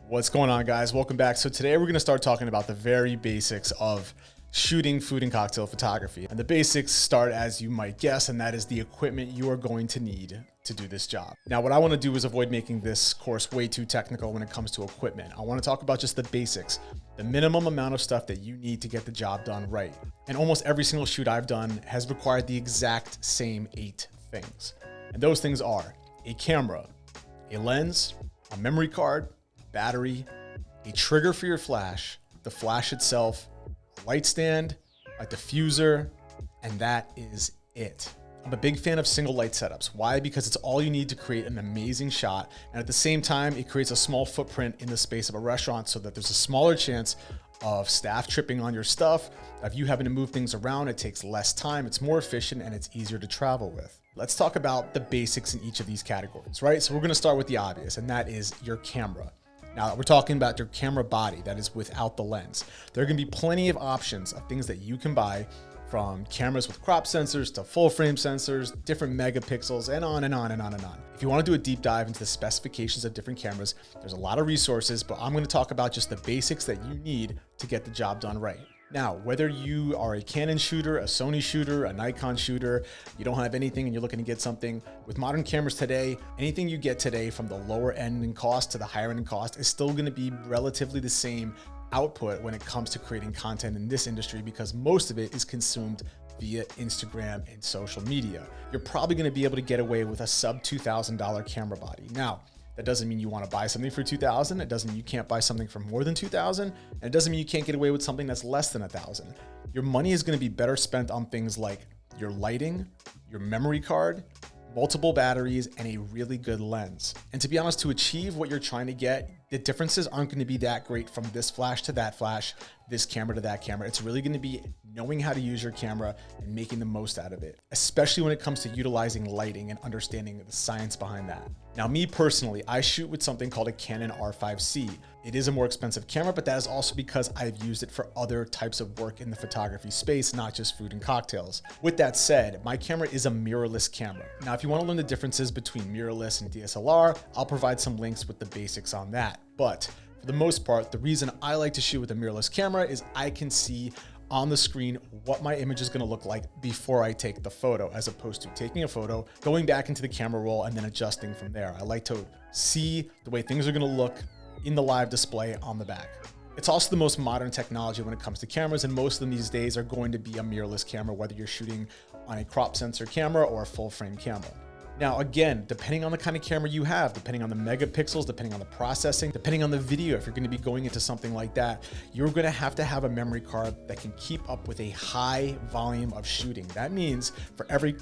What's going on, guys? Welcome back. So today we're going to start talking about the very basics of shooting food and cocktail photography. And the basics start, as you might guess, and that is the equipment you are going to need to do this job. Now, what I want to do is avoid making this course way too technical when it comes to equipment. I want to talk about just the basics, the minimum amount of stuff that you need to get the job done right. And almost every single shoot I've done has required the exact same 8 things. And those things are a camera, a lens, a memory card, battery, a trigger for your flash, the flash itself, a light stand, a diffuser, and that is it. I'm a big fan of single light setups. Why? Because it's all you need to create an amazing shot. And at the same time, it creates a small footprint in the space of a restaurant so that there's a smaller chance of staff tripping on your stuff. If you having to move things around, it takes less time, it's more efficient, and it's easier to travel with. Let's talk about the basics in each of these categories, right? So we're gonna start with the obvious, and that is your camera. Now, we're talking about your camera body, that is without the lens. There are gonna be plenty of options of things that you can buy, from cameras with crop sensors to full frame sensors, different megapixels, and on and on and on and on. If you wanna do a deep dive into the specifications of different cameras, there's a lot of resources, but I'm gonna talk about just the basics that you need to get the job done right. Now, whether you are a Canon shooter, a Sony shooter, a Nikon shooter, you don't have anything and you're looking to get something, with modern cameras today, anything you get today from the lower end in cost to the higher end in cost is still gonna be relatively the same output when it comes to creating content in this industry, because most of it is consumed via Instagram and social media. You're probably gonna be able to get away with a sub $2,000 camera body. Now, that doesn't mean you want to buy something for $2,000. It doesn't mean you can't buy something for more than $2,000. And it doesn't mean you can't get away with something that's less than $1,000. Your money is going to be better spent on things like your lighting, your memory card, multiple batteries, and a really good lens. And to be honest, to achieve what you're trying to get, the differences aren't going to be that great from this flash to that flash, this camera to that camera. It's really going to be knowing how to use your camera and making the most out of it, especially when it comes to utilizing lighting and understanding the science behind that. Now, me personally, I shoot with something called a Canon R5C. It is a more expensive camera, but that is also because I've used it for other types of work in the photography space, not just food and cocktails. With that said, my camera is a mirrorless camera. Now, if you want to learn the differences between mirrorless and DSLR, I'll provide some links with the basics on that. But for the most part, the reason I like to shoot with a mirrorless camera is I can see on the screen what my image is going to look like before I take the photo, as opposed to taking a photo, going back into the camera roll, and then adjusting from there. I like to see the way things are going to look in the live display on the back. It's also the most modern technology when it comes to cameras, and most of them these days are going to be a mirrorless camera, whether you're shooting on a crop sensor camera or a full frame camera. Now, again, depending on the kind of camera you have, depending on the megapixels, depending on the processing, depending on the video, if you're gonna be going into something like that, you're gonna have to have a memory card that can keep up with a high volume of shooting. That means for every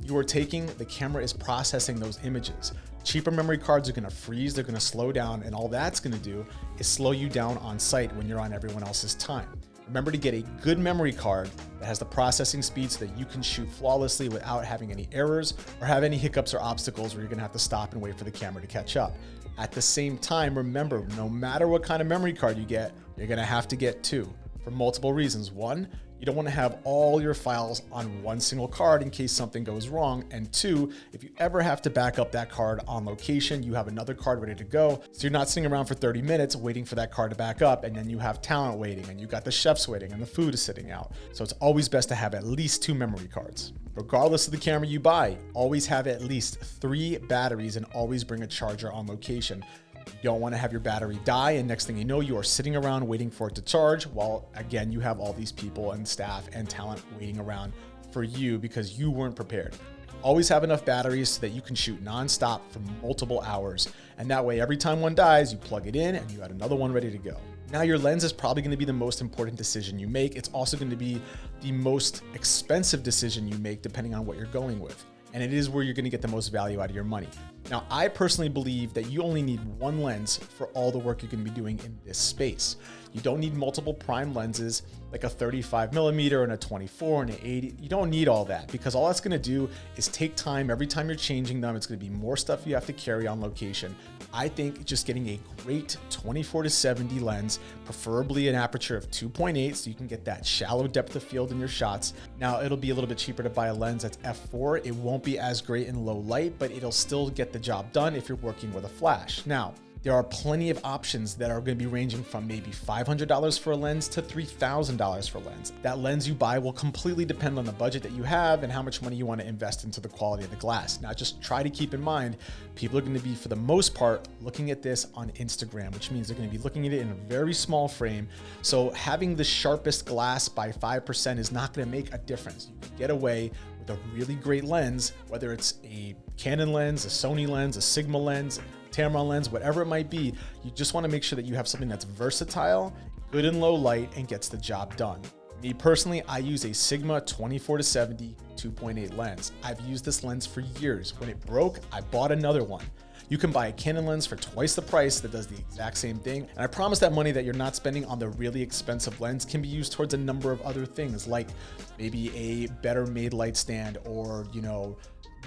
you are taking, the camera is processing those images. Cheaper memory cards are gonna freeze, they're gonna slow down, and all that's gonna do is slow you down on site when you're on everyone else's time. Remember to get a good memory card that has the processing speed so that you can shoot flawlessly without having any errors or have any hiccups or obstacles where you're gonna have to stop and wait for the camera to catch up. At the same time, remember, no matter what kind of memory card you get, you're gonna have to get 2 for multiple reasons. 1, you don't want to have all your files on one single card in case something goes wrong. And 2, if you ever have to back up that card on location, you have another card ready to go. So you're not sitting around for 30 minutes waiting for that card to back up, and then you have talent waiting, and you got the chefs waiting, and the food is sitting out. So it's always best to have at least 2 memory cards. Regardless of the camera you buy, always have at least 3 batteries and always bring a charger on location. You don't want to have your battery die, and next thing you know, you are sitting around waiting for it to charge, while again, you have all these people and staff and talent waiting around for you because you weren't prepared. Always have enough batteries so that you can shoot nonstop for multiple hours. And that way, every time one dies, you plug it in and you got another one ready to go. Now, your lens is probably going to be the most important decision you make. It's also going to be the most expensive decision you make depending on what you're going with. And it is where you're going to get the most value out of your money. Now, I personally believe that you only need one lens for all the work you're going to be doing in this space. You don't need multiple prime lenses like a 35mm and a 24 and an 80. You don't need all that, because all that's going to do is take time. Every time you're changing them, it's going to be more stuff you have to carry on location. I think just getting a great 24-70 lens, preferably an aperture of 2.8, so you can get that shallow depth of field in your shots. Now, it'll be a little bit cheaper to buy a lens that's f4. It won't be as great in low light, but it'll still get the job done if you're working with a flash. Now, There are plenty of options that are going to be ranging from maybe $500 for a lens to $3,000 for a lens. That lens you buy will completely depend on the budget that you have and how much money you want to invest into the quality of the glass. Now, just try to keep in mind, people are going to be, for the most part, looking at this on Instagram, which means they're going to be looking at it in a very small frame. So having the sharpest glass by 5% is not going to make a difference. You can get away with a really great lens, whether it's a Canon lens, a Sony lens, a Sigma lens, Tamron lens, whatever it might be. You just want to make sure that you have something that's versatile, good in low light, and gets the job done. Me personally, I use a Sigma 24-70 2.8 lens. I've used this lens for years. When it broke, I bought another one. You can buy a Canon lens for twice the price that does the exact same thing. And I promise that money that you're not spending on the really expensive lens can be used towards a number of other things, like maybe a better made light stand, or,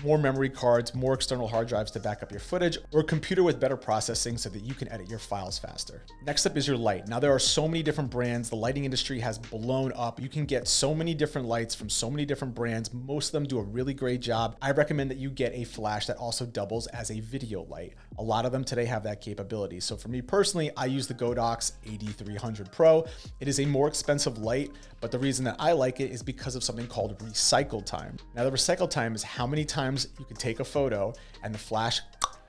more memory cards, more external hard drives to back up your footage, or a computer with better processing so that you can edit your files faster. Next up is your light. Now, there are so many different brands. The lighting industry has blown up. You can get so many different lights from so many different brands. Most of them do a really great job. I recommend that you get a flash that also doubles as a video light. A lot of them today have that capability. So for me personally, I use the Godox AD300 Pro. It is a more expensive light, but the reason that I like it is because of something called recycle time. Now, the recycle time is how many times you can take a photo and the flash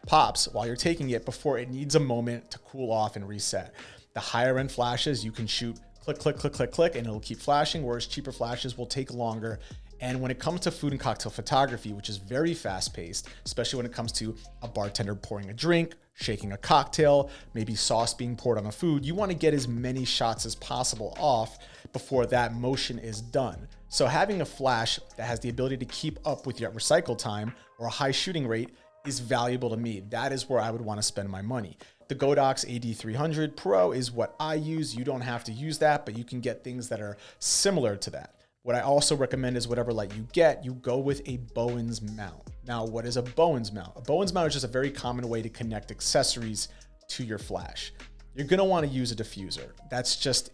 pops while you're taking it before it needs a moment to cool off and reset. The higher end flashes, you can shoot click, click, click, click, click, and it'll keep flashing, whereas cheaper flashes will take longer. And when it comes to food and cocktail photography, which is very fast paced, especially when it comes to a bartender pouring a drink, shaking a cocktail, maybe sauce being poured on a food, you want to get as many shots as possible off before that motion is done. So having a flash that has the ability to keep up with your recycle time or a high shooting rate is valuable to me. That is where I would want to spend my money. The Godox AD300 Pro is what I use. You don't have to use that, but you can get things that are similar to that. What I also recommend is whatever light you get, you go with a Bowens mount. Now, what is a Bowens mount? A Bowens mount is just a very common way to connect accessories to your flash. You're gonna wanna use a diffuser. That's just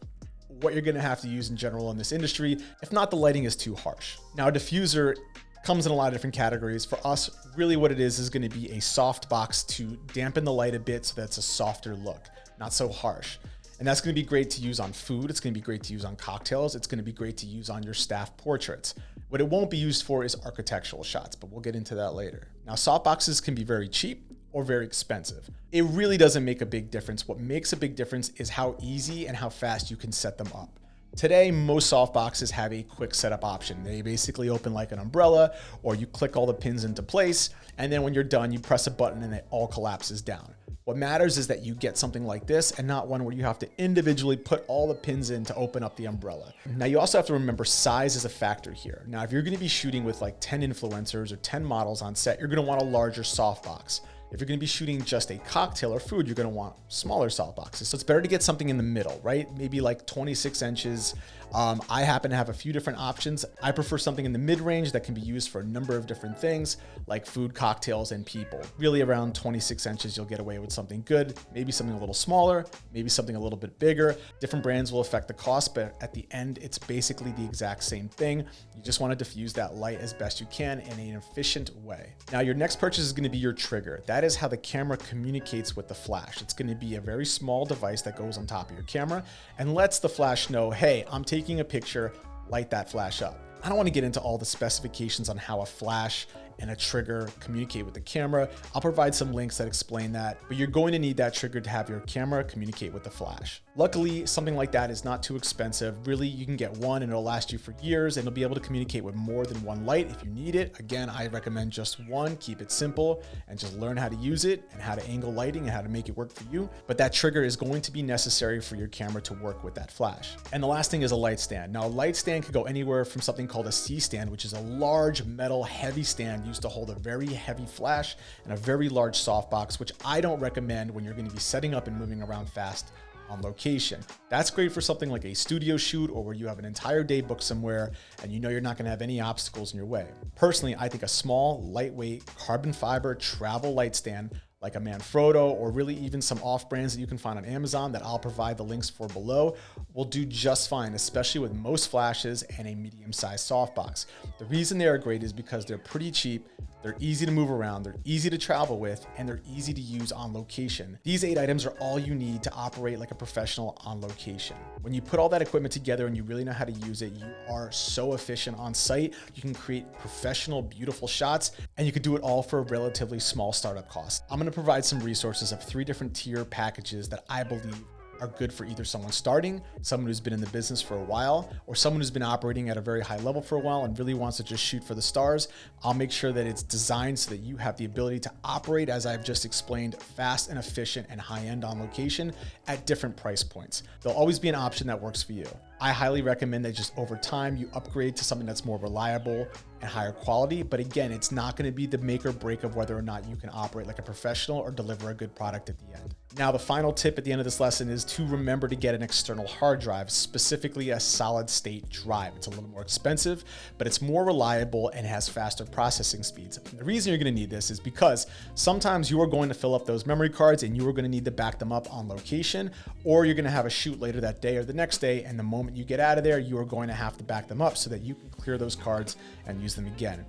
what you're gonna have to use in general in this industry. If not, the lighting is too harsh. Now, a diffuser comes in a lot of different categories. For us, really what it is gonna be a soft box to dampen the light a bit so that it's a softer look, not so harsh. And that's going to be great to use on food. It's going to be great to use on cocktails. It's going to be great to use on your staff portraits. What it won't be used for is architectural shots, but we'll get into that later. Now, softboxes can be very cheap or very expensive. It really doesn't make a big difference. What makes a big difference is how easy and how fast you can set them up. Today, most softboxes have a quick setup option. They basically open like an umbrella, or you click all the pins into place, and then when you're done, you press a button and it all collapses down. What matters is that you get something like this and not one where you have to individually put all the pins in to open up the umbrella. Now, you also have to remember size is a factor here. Now, if you're going to be shooting with like 10 influencers or 10 models on set, you're going to want a larger softbox. If you're going to be shooting just a cocktail or food, you're going to want smaller softboxes. So it's better to get something in the middle, right? Maybe like 26 inches. I happen to have a few different options. I prefer something in the mid-range that can be used for a number of different things, like food, cocktails, and people. Really, around 26 inches, you'll get away with something good. Maybe something a little smaller, maybe something a little bit bigger. Different brands will affect the cost, but at the end, it's basically the exact same thing. You just want to diffuse that light as best you can in an efficient way. Now, your next purchase is going to be your trigger. That is how the camera communicates with the flash. It's going to be a very small device that goes on top of your camera and lets the flash know, hey, I'm taking a picture, light that flash up. I don't want to get into all the specifications on how a flash and a trigger communicate with the camera. I'll provide some links that explain that, but you're going to need that trigger to have your camera communicate with the flash. Luckily, something like that is not too expensive. Really, you can get one and it'll last you for years, and it'll be able to communicate with more than one light if you need it. Again, I recommend just one. Keep it simple and just learn how to use it and how to angle lighting and how to make it work for you. But that trigger is going to be necessary for your camera to work with that flash. And the last thing is a light stand. Now, a light stand could go anywhere from something called a C stand, which is a large metal heavy stand used to hold a very heavy flash and a very large softbox, which I don't recommend when you're going to be setting up and moving around fast on location. That's great for something like a studio shoot or where you have an entire day booked somewhere and you know you're not going to have any obstacles in your way. Personally, I think a small, lightweight, carbon fiber travel light stand like a Manfrotto, or really even some off brands that you can find on Amazon that I'll provide the links for below, will do just fine, especially with most flashes and a medium-sized softbox. The reason they are great is because they're pretty cheap, They're easy to move around, they're easy to travel with, and they're easy to use on location. These 8 items are all you need to operate like a professional on location. When you put all that equipment together and you really know how to use it, you are so efficient on site. You can create professional, beautiful shots, and you can do it all for a relatively small startup cost. I'm gonna provide some resources of 3 different tier packages that I believe are good for either someone starting, someone who's been in the business for a while, or someone who's been operating at a very high level for a while and really wants to just shoot for the stars. I'll make sure that it's designed so that you have the ability to operate, as I've just explained, fast and efficient and high end on location at different price points. There'll always be an option that works for you. I highly recommend that just over time you upgrade to something that's more reliable and higher quality. But again, it's not going to be the make or break of whether or not you can operate like a professional or deliver a good product at the end. Now, the final tip at the end of this lesson is to remember to get an external hard drive, specifically a solid state drive. It's a little more expensive, but it's more reliable and has faster processing speeds. And the reason you're going to need this is because sometimes you are going to fill up those memory cards and you are going to need to back them up on location, or you're going to have a shoot later that day or the next day. And the moment you get out of there, you are going to have to back them up so that you can clear those cards and use them again.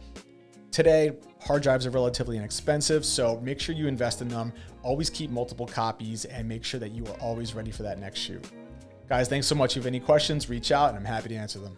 Today, hard drives are relatively inexpensive, so make sure you invest in them. Always keep multiple copies and make sure that you are always ready for that next shoot. Guys, thanks so much. If you have any questions, reach out and I'm happy to answer them.